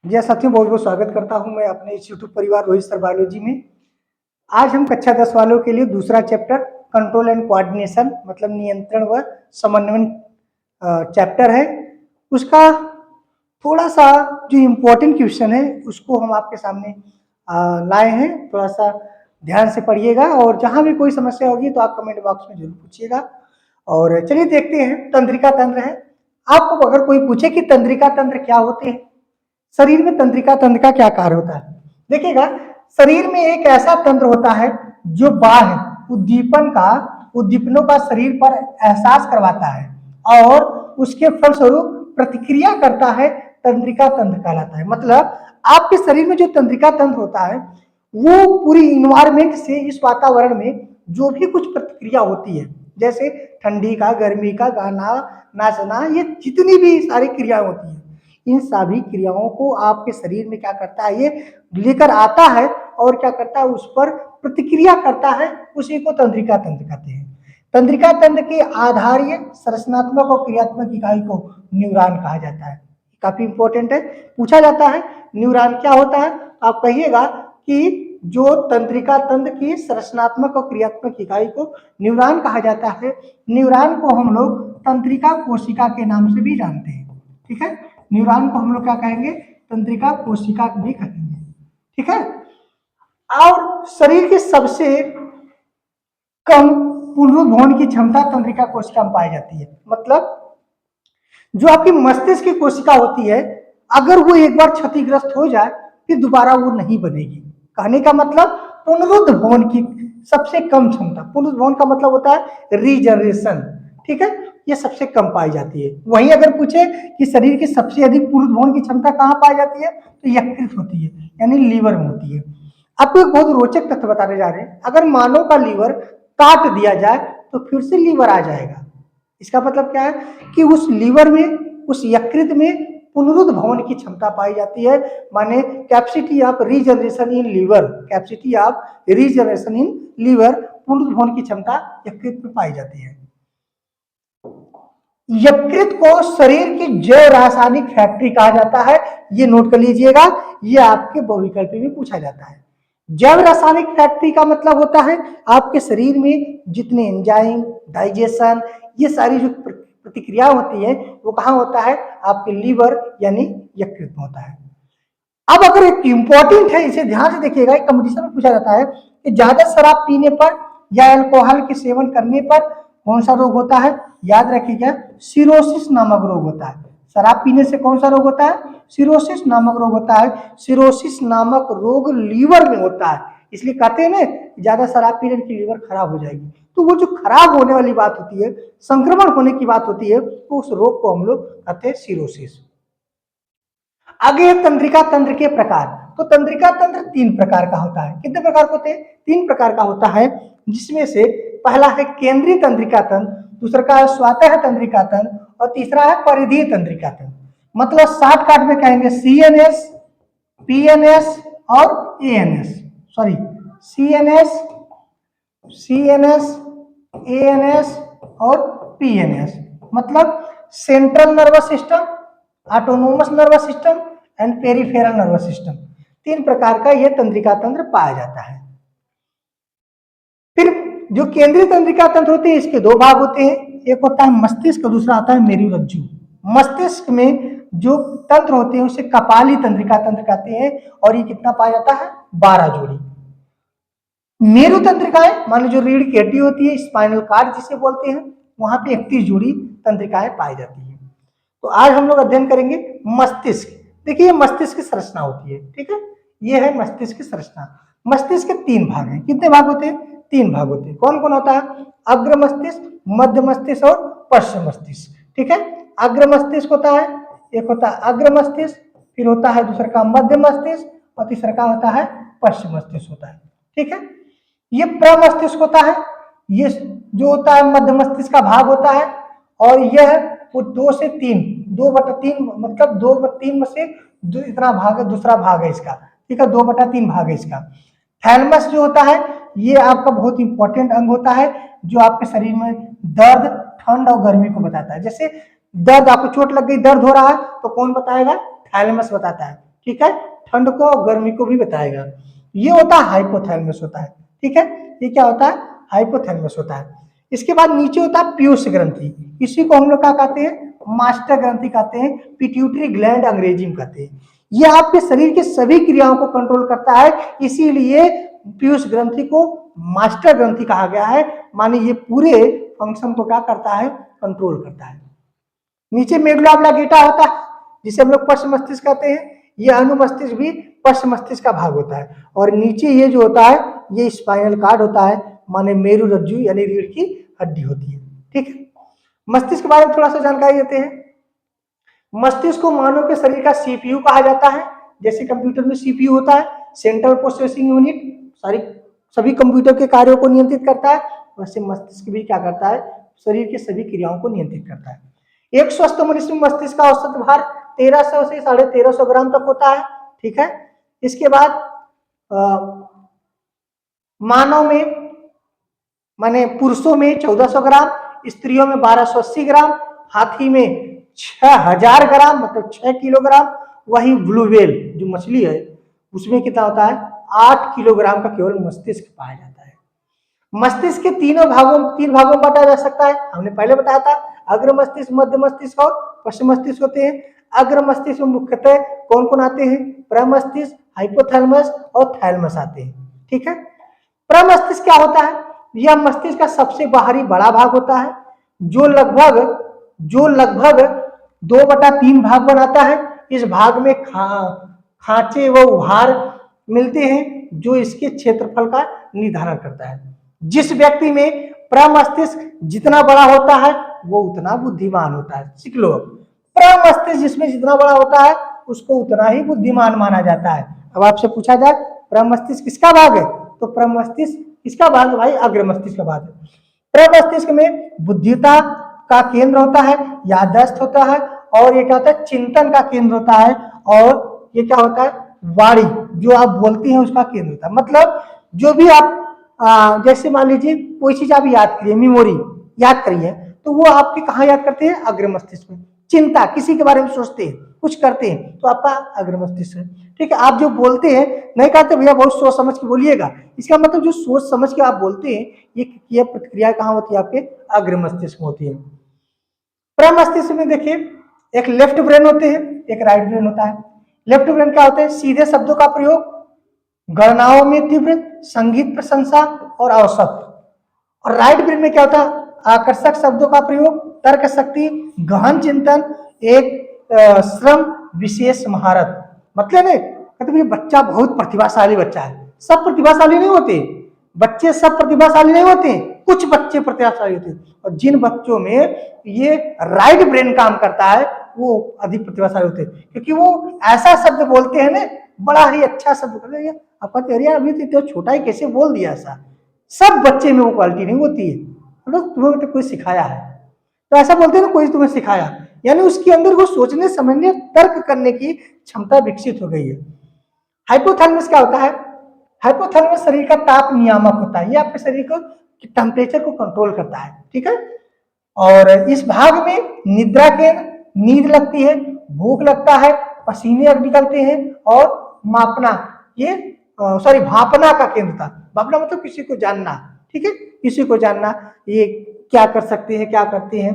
जी साथियों, बहुत बहुत स्वागत करता हूं मैं अपने इस यूट्यूब परिवार रोहित सर बायोलॉजी में। आज हम कक्षा 10 वालों के लिए दूसरा चैप्टर कंट्रोल एंड कोऑर्डिनेशन मतलब नियंत्रण व समन्वय चैप्टर है। उसका थोड़ा सा जो इम्पोर्टेंट क्वेश्चन है उसको हम आपके सामने लाए हैं। थोड़ा सा ध्यान से पढ़िएगा और जहां भी कोई समस्या होगी तो आप कमेंट बॉक्स में जरूर पूछिएगा। और चलिए देखते हैं, तंत्रिका तंत्र है। आपको अगर कोई पूछे कि तंत्रिका तंत्र क्या होते हैं, शरीर में तंत्रिका तंत्र का क्या कार्य होता है, देखिएगा। शरीर में एक ऐसा तंत्र होता है जो बाह्य उद्दीपनों का शरीर पर एहसास करवाता है और उसके फलस्वरूप प्रतिक्रिया करता है, तंत्रिका तंत्र कहलाता है। मतलब आपके शरीर में जो तंत्रिका तंत्र होता है वो पूरी इन्वायरमेंट से, इस वातावरण में जो भी कुछ प्रतिक्रिया होती है, जैसे ठंडी का, गर्मी का, गाना नाचना, ये जितनी भी सारी क्रिया होती है, इन सभी क्रियाओं को आपके शरीर में क्या करता है, ये लेकर आता है और क्या करता है, उस पर प्रतिक्रिया करता है। उसी को तंत्रिका तंत्र कहते हैं। तंत्रिका तंत्र की आधारीय संरचनात्मक और क्रियात्मक इकाई को न्यूरॉन कहा जाता है। काफी इंपॉर्टेंट है, पूछा जाता है न्यूरॉन क्या होता है। आप कहिएगा कि जो तंत्रिका तंत्र की संरचनात्मक और क्रियात्मक इकाई को न्यूरॉन कहा जाता है। न्यूरॉन को हम लोग तंत्रिका कोशिका के नाम से भी जानते हैं। ठीक है, न्यूरॉन को हम लोग क्या कहेंगे, तंत्रिका कोशिका भी कहेंगे। ठीक है, और शरीर की सबसे कम पुनरुद्भवन की क्षमता तंत्रिका कोशिका में पाई जाती है। मतलब जो आपकी मस्तिष्क की कोशिका होती है, अगर वो एक बार क्षतिग्रस्त हो जाए फिर दोबारा वो नहीं बनेगी। कहने का मतलब पुनरुद्भवन की सबसे कम क्षमता, पुनरुद्भवन का मतलब होता है रीजनरेशन। ठीक है, ये सबसे कम पाई जाती है। वहीं अगर पूछे कि शरीर की सबसे अधिक पुनरुद्भवन की क्षमता कहाँ पाई जाती है, तो यकृत होती है, यानी लीवर में होती है। आपको एक बहुत रोचक तथ्य बताने जा रहे हैं। अगर मानव का लीवर काट दिया जाए तो फिर से लीवर आ जाएगा। इसका मतलब क्या है कि उस लीवर में, उस यकृत में पुनरुद्भवन की क्षमता पाई जाती है। माने capacity of regeneration in liver, capacity of regeneration in liver, पुनरुद्भवन की क्षमता यकृत में पाई जाती है। यकृत को शरीर की जैव रासायनिक फैक्ट्री कहा जाता है। ये नोट कर लीजिएगा, ये आपके बहुविकल्प में पूछा जाता है। जैव रासायनिक फैक्ट्री का मतलब होता है आपके शरीर में जितने एंजाइम, डाइजेशन, ये सारी जो प्रतिक्रिया होती है वो कहाँ होता है, आपके लीवर यानी यकृत में होता है। अब अगर एक इंपॉर्टेंट है, इसे ध्यान से देखिएगा, एक कंपटीशन में पूछा जाता है कि ज्यादा शराब पीने पर या अल्कोहल के सेवन करने पर कौन सा रोग होता है। याद रखिएगा, सिरोसिस नामक रोग होता है। शराब पीने से कौन सा रोग होता है, सिरोसिस नामक रोग होता है। सिरोसिस नामक रोग लीवर में होता है, इसलिए कहते हैं ना, ज्यादा शराब पीने की लीवर खराब हो जाएगी। तो वो जो खराब होने वाली बात होती है, संक्रमण होने की बात होती है, तो उस रोग को हम लोग कहते हैं सिरोसिस। आगे तंत्रिका तंत्र के प्रकार। तो तंत्रिका तंत्र 3 प्रकार का होता है। कितने प्रकार के होते हैं, 3 प्रकार का होता है, जिसमें से पहला है केंद्रीय तंत्रिका तंत्र, दूसरा का है स्वतः तंत्रिका तंत्र और तीसरा है परिधीय तंत्रिका तंत्र। मतलब शॉर्टकट में कहेंगे सीएनएस, पीएनएस और ANS, sorry CNS, CNS, ANS और पीएनएस। मतलब central nervous system, autonomous nervous system and peripheral nervous system. 3 प्रकार का यह तंत्रिका तंत्र पाया जाता है। फिर जो केंद्रीय तंत्रिका तंत्र होते हैं, इसके 2 भाग होते हैं। एक होता है मस्तिष्क, दूसरा होता है मेरुरज्जु। मस्तिष्क में जो तंत्र होते हैं उसे कपाली तंत्रिका तंत्र कहते हैं और ये कितना पाया जाता है, 12 जोड़ी। मेरु तंत्रिकाएं, मान लो जो रीढ़ की हड्डी होती है, स्पाइनल कार्ड जिसे बोलते हैं, वहां पे 31 जोड़ी तंत्रिकाएं पाई जाती है। तो आज हम लोग अध्ययन करेंगे मस्तिष्क। देखिए मस्तिष्क की संरचना होती है, ठीक है, ये है मस्तिष्क की संरचना। मस्तिष्क के 3 भाग हैं। कितने भाग होते हैं, 3 भाग होते हैं। कौन कौन होता है, अग्र मस्तिष्क, मध्य मस्तिष्क और पश्चिम मस्तिष्क। ठीक है, अग्र मस्तिष्क होता है, एक होता है अग्र मस्तिष्क, फिर होता है दूसरा का मध्य मस्तिष्क और तीसरा का होता है पश्चिम मस्तिष्क होता है। ठीक है, ये प्रमस्तिष्क होता है, ये जो होता है मध्य मस्तिष्क का भाग होता है, और यह वो 2 से 3, 2/3 मतलब 2/3 में से इतना भाग है, दूसरा भाग है इसका। ठीक है, 2/3 भाग है इसका। थैलमस जो होता है ये आपका बहुत इंपॉर्टेंट अंग होता है, जो आपके शरीर में दर्द, ठंड और गर्मी को बताता है। जैसे दर्द, आपको चोट लग गई, दर्द हो रहा है, तो कौन बताएगा, थैलमस बताता है। ठीक है, ठंड को और गर्मी को भी बताएगा। ये होता है हाइपोथैलेमस होता है, ठीक है, ये क्या होता है, हाइपोथैलेमस होता है। इसके बाद नीचे होता है पीयूष ग्रंथि, इसी को हम लोग क्या कहते हैं, मास्टर ग्रंथि कहते हैं, पिट्यूटरी ग्लैंड अंग्रेजी में कहते हैं। ये आपके शरीर के सभी क्रियाओं को कंट्रोल करता है, इसीलिए पीयूष ग्रंथि को मास्टर ग्रंथि कहा गया है, माने ये पूरे फंक्शन को क्या करता है, कंट्रोल करता है। नीचे मेडुला ऑब्लिंगेटा होता है, जिसे हम लोग पश्च मस्तिष्क कहते हैं, ये अनुमस्तिष्क भी पश्च मस्तिष्क का भाग होता है। और नीचे ये जो होता है, ये स्पाइनल कार्ड होता है, माने मेरु रज्जु यानी रीढ़ की हड्डी होती है, ठीक है। मस्तिष्क के बारे में थोड़ा सा जानकारी देते हैं। मस्तिष्क को मानव के शरीर का सीपीयू कहा जाता है। जैसे कंप्यूटर में सीपीयू होता है, सेंट्रल प्रोसेसिंग यूनिट, सभी कंप्यूटर के कार्यों को नियंत्रित करता है, वैसे मस्तिष्क भी क्या करता है, शरीर के सभी क्रियाओं को नियंत्रित करता है। एक स्वस्थ मनुष्य में मस्तिष्क का औसत भार 1300 से 1350 ग्राम तक होता है, ठीक है। इसके बाद मानव में माने पुरुषों में 1400 ग्राम, स्त्रियों में 1280 ग्राम, हाथी में 6000 ग्राम मतलब 6 किलोग्राम। वही ब्लू व्हेल जो मछली है उसमें कितना होता है, 8 किलोग्राम का केवल मस्तिष्क पाया जाता है। मस्तिष्क के तीन भागों में बांटा जा सकता है, हमने पहले बताया था, अग्र मस्तिष्क, मध्य मस्तिष्क और पश्चिम मस्तिष्क होते हैं। अग्र मस्तिष्क में मुख्यतः कौन कौन आते हैं, प्रमस्तिष्क, हाइपोथैलेमस और थैलेमस आते हैं, ठीक है। प्रमस्तिष्क क्या होता है, यह मस्तिष्क का सबसे बाहरी बड़ा भाग होता है, जो लगभग 2/3 भाग बनाता है। इस भाग में खांचे व उभार मिलते हैं, जो इसके क्षेत्रफल का निर्धारण करता है। जिस व्यक्ति में प्रमस्तिष्क जितना बड़ा होता है वो उतना बुद्धिमान होता है। सीख लो, प्रमस्तिष्क जिसमें जितना बड़ा होता है उसको उतना ही बुद्धिमान माना जाता है। अब आपसे पूछा जाए प्रमस्तिष्क किसका भाग है, तो प्रमस्तिष्क किसका भाग है भाई, अग्र मस्तिष्क का भाग है। प्रमस्तिष्क में बुद्धिता का केंद्र होता है, याददाश्त होता है, और ये क्या होता है, चिंतन का केंद्र होता है, और ये क्या होता है, वाणी जो आप बोलते हैं उसका केंद्र होता है। मतलब जो भी आप जैसे मान लीजिए कोई चीज आप याद करिए, मेमोरी याद करिए, तो वो आपके कहाँ याद करते हैं, अग्र मस्तिष्क में। चिंता, किसी के बारे में सोचते हैं, कुछ करते हैं, तो आपका अग्र मस्तिष्क है, ठीक है। आप जो बोलते हैं, नहीं कहते भैया बहुत सोच समझ के बोलिएगा, इसका मतलब जो सोच समझ के आप बोलते हैं, ये प्रतिक्रिया कहाँ होती है, आपके अग्र मस्तिष्क में होती है। प्रमस्तिष्क में देखिए एक लेफ्ट ब्रेन होते हैं, एक राइट ब्रेन होता है। लेफ्ट ब्रेन क्या होता है, सीधे शब्दों का प्रयोग, गणनाओं में तीव्र, संगीत प्रशंसा और औसत। और राइट ब्रेन में क्या होता है, आकर्षक शब्दों का प्रयोग, तर्क शक्ति, गहन चिंतन, एक श्रम, विशेष महारत। मतलब ये बच्चा बहुत प्रतिभाशाली बच्चा है, सब प्रतिभाशाली नहीं होते बच्चे, सब प्रतिभाशाली नहीं होते, कुछ बच्चे प्रतिभाशाली होते हैं। और जिन बच्चों में ये राइट ब्रेन काम करता है वो अधिक प्रतिभाशाली होते हैं, क्योंकि वो ऐसा शब्द बोलते हैं ना, बड़ा ही अच्छा शब्द बोलते हैं। आप कहते हैं अभी तो छोटा ही कैसे बोल दिया ऐसा, सब बच्चे में वो क्वालिटी नहीं होती है, तुम्हें तो कोई सिखाया है, तो ऐसा बोलते हैं ना, कोई तुम्हें सिखाया, यानी उसके अंदर वो सोचने समझने तर्क करने की क्षमता विकसित हो गई है। हाइपोथैलेमस क्या होता है, हाइपोथैलेमस शरीर का ताप नियामक होता है, ये आपके शरीर को टेम्परेचर को कंट्रोल करता है, ठीक है। और इस भाग में निद्रा केंद्र, नींद लगती है, भूख लगता है, पसीने निकलते हैं, और मापना, ये भापना का केंद्र था। भापना मतलब किसी को जानना, ठीक है, किसी को जानना, ये क्या कर सकते हैं, क्या करते हैं।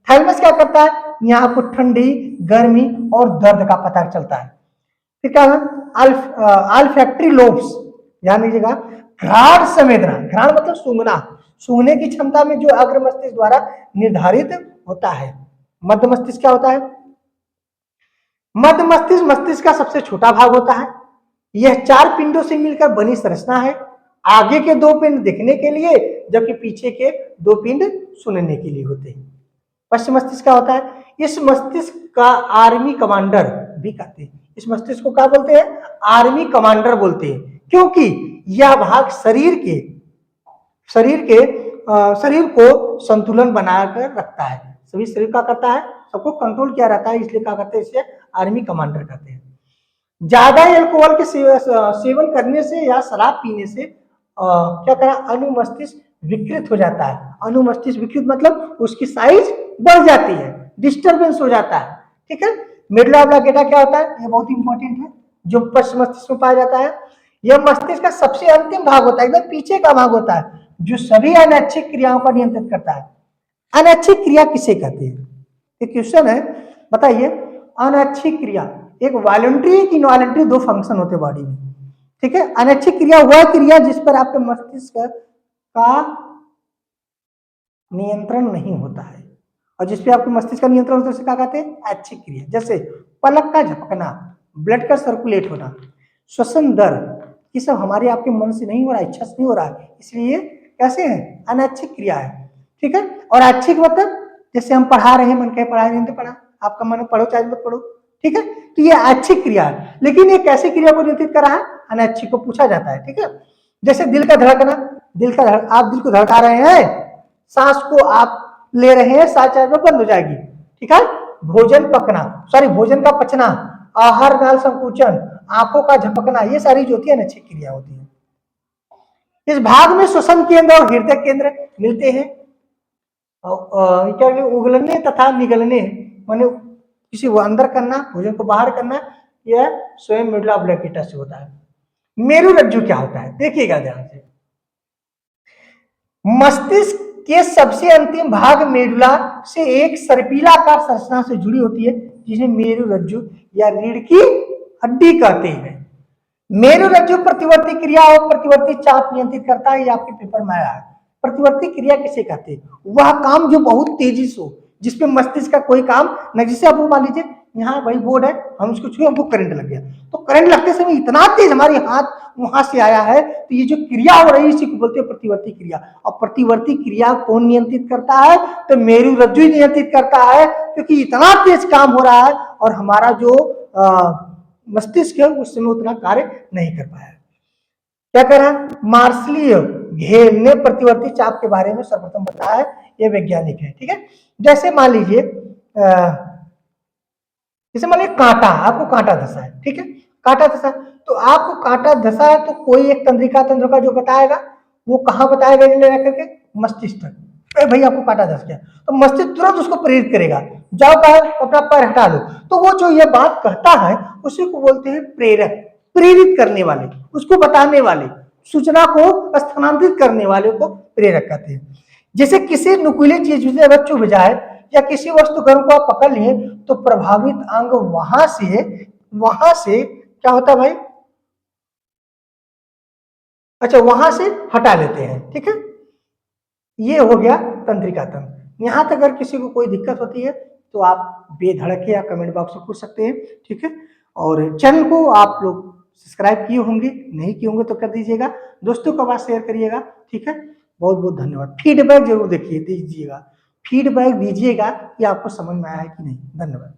थैलेमस क्या करता है, यहाँ आपको ठंडी, गर्मी और दर्द का पता चलता है। फिर क्या है, अल्फैक्टरी लोब्स, ध्यान दीजिएगा, घ्राण संवेदना, घ्राण मतलब सूंघना, सूंघने की क्षमता में जो अग्र मस्तिष्क द्वारा निर्धारित होता है। मध्य मस्तिष्क क्या होता है, मध्य मस्तिष्क मस्तिष्क का सबसे छोटा भाग होता है। यह 4 पिंडों से मिलकर बनी संरचना है, आगे के 2 पिंड दिखने के लिए, जबकि पीछे के 2 पिंड सुनने के लिए होते हैं। पश्चिम मस्तिष्क क्या होता है, इस मस्तिष्क का आर्मी कमांडर भी कहते हैं, इस मस्तिष्क को क्या बोलते हैं, आर्मी कमांडर बोलते हैं, क्योंकि यह भाग शरीर को संतुलन बनाकर रखता है, सभी शरीर का करता है, सबको कंट्रोल किया रहता है, इसलिए क्या करते हैं, इसे आर्मी कमांडर कहते हैं। ज्यादा अल्कोहल के सेवन करने से या शराब पीने से क्या करा, अनुमस्तिष्क विकृत हो जाता है। अनुमस्तिष्क विकृत मतलब उसकी साइज बढ़ जाती है, डिस्टरबेंस हो जाता है, ठीक है। मेडुला ऑब्लिंगेटा क्या होता है, ये बहुत इंपॉर्टेंट है, जो पश्च मस्तिष्क में पाया जाता है। यह मस्तिष्क का सबसे अंतिम भाग होता है, एकदम पीछे का भाग होता है, जो सभी अनैच्छिक क्रियाओं को नियंत्रित करता है। अनैच्छिक क्रिया किसे कहते हैं? एक क्वेश्चन है, बताइए। अनैच्छिक क्रिया, एक वॉलंटरी एक इनवॉलंटरी दो फंक्शन होते हैं बॉडी में, ठीक है। अनैच्छिक क्रिया वह क्रिया जिस पर आपके मस्तिष्क का नियंत्रण नहीं होता है, और जिस पे आपके मस्तिष्क का नियंत्रण होता है उसे क्या कहते हैं? ऐच्छिक क्रिया। जैसे पलक का झपकना, ब्लड का सर्कुलेट होना, श्वसन दर, ये सब हमारे आपके मन से नहीं हो रहा है, इच्छा से नहीं हो रहा है, इसलिए कैसे है? अनैच्छिक क्रिया है, ठीक है। और ऐच्छिक मतलब जैसे हम पढ़ा रहे हैं, मन कहे पढ़ा नहीं तो पढ़ा, आपका मन पढ़ो चाहे मत पढ़ो, ठीक है। तो ये ऐच्छिक क्रिया है, लेकिन ये कैसी क्रिया को नियंत्रित कर रहा है? अनैच्छिक को पूछा जाता है, ठीक है। जैसे दिल का धड़कना, आप दिल को धड़का रहे हैं, सांस को आप ले रहे हैं, सांस चाहे बंद हो जाएगी, ठीक है। भोजन पकना, भोजन का पचना, आहार नाल संकुचन, आंखों का झपकना, ये सारी जो होती है अनैच्छिक क्रिया होती है। इस भाग में श्वसन केंद्र और हृदय केंद्र मिलते हैं। क्या उगलने तथा निगलने, माने किसी को अंदर करना, भोजन को बाहर करना, यह स्वयं मेडुला ऑब्लिंगुटा से होता है। मेरुरज्जु क्या होता है? देखिएगा ध्यान से। मस्तिष्क के सबसे अंतिम भाग मेडुला से एक सर्पिलाकार संरचना से जुड़ी होती है, जिसे मेरुरज्जु या रीढ़ की हड्डी कहते हैं। मेरुरज्जु प्रतिवर्ती क्रिया और प्रतिवर्ती चाप नियंत्रित करता है, ये आपके पेपर में आया है। प्रतिवर्ती क्रिया किसे कहते हैं? वह काम जो बहुत तेजी से हो, जिसपे मस्तिष्क का कोई काम न, जिससे आप मान लीजिए यहाँ भाई बोर्ड है, हम इसको छुए, हमको करंट लग गया, तो करंट लगते समय इतना तेज हमारे हाथ वहां से आया है, तो ये जो क्रिया हो रही है इसी को बोलते हैं प्रतिवर्ती क्रिया। और प्रतिवर्ती क्रिया कौन नियंत्रित करता है? तो मेरुरज्जु नियंत्रित करता है, क्योंकि इतना तेज काम हो रहा है और हमारा जो मस्तिष्क है उस समय उतना कार्य नहीं कर पाया। क्या कर रहा है? मार्सलीय घेल ने प्रतिवर्ती चाप के बारे में सर्वप्रथम बताया है, ये वैज्ञानिक है, ठीक है। जैसे मान लीजिए जैसे मान लीजिए कांटा, आपको कांटा धसा है, ठीक है, कांटा धसा, तो आपको कांटा धसा है तो कोई एक तंत्रिका तंत्र का जो बताएगा, वो कहाँ बताएगा? करके मस्तिष्क तक। भाई आपको कांटा धस गया, तो मस्तिष्क तुरंत उसको प्रेरित करेगा, जाओ कहा अपना पैर हटा दो, तो वो जो ये बात कहता है उसी को बोलते हैं प्रेरक, प्रेरित करने वाले, उसको बताने वाले, सूचना को स्थानांतरित करने वाले को प्रेरक कहते हैं। जैसे किसी नुकीली चीज से अगर चुभ जाए या किसी वस्तु गर्म को आप पकड़ लिए, तो प्रभावित अंग वहां से क्या होता है भाई? अच्छा, वहां से हटा लेते हैं, ठीक है। ये हो गया तंत्रिका तंत्र। यहां तक अगर किसी को कोई दिक्कत होती है तो आप बेधड़क या कमेंट बॉक्स में पूछ सकते हैं, ठीक है। और चैनल को आप लोग सब्सक्राइब किए होंगे, नहीं किए होंगे तो कर दीजिएगा, दोस्तों को बात शेयर करिएगा, ठीक है। बहुत बहुत धन्यवाद। फीडबैक जरूर दीजिएगा कि आपको समझ में आया है कि नहीं। धन्यवाद।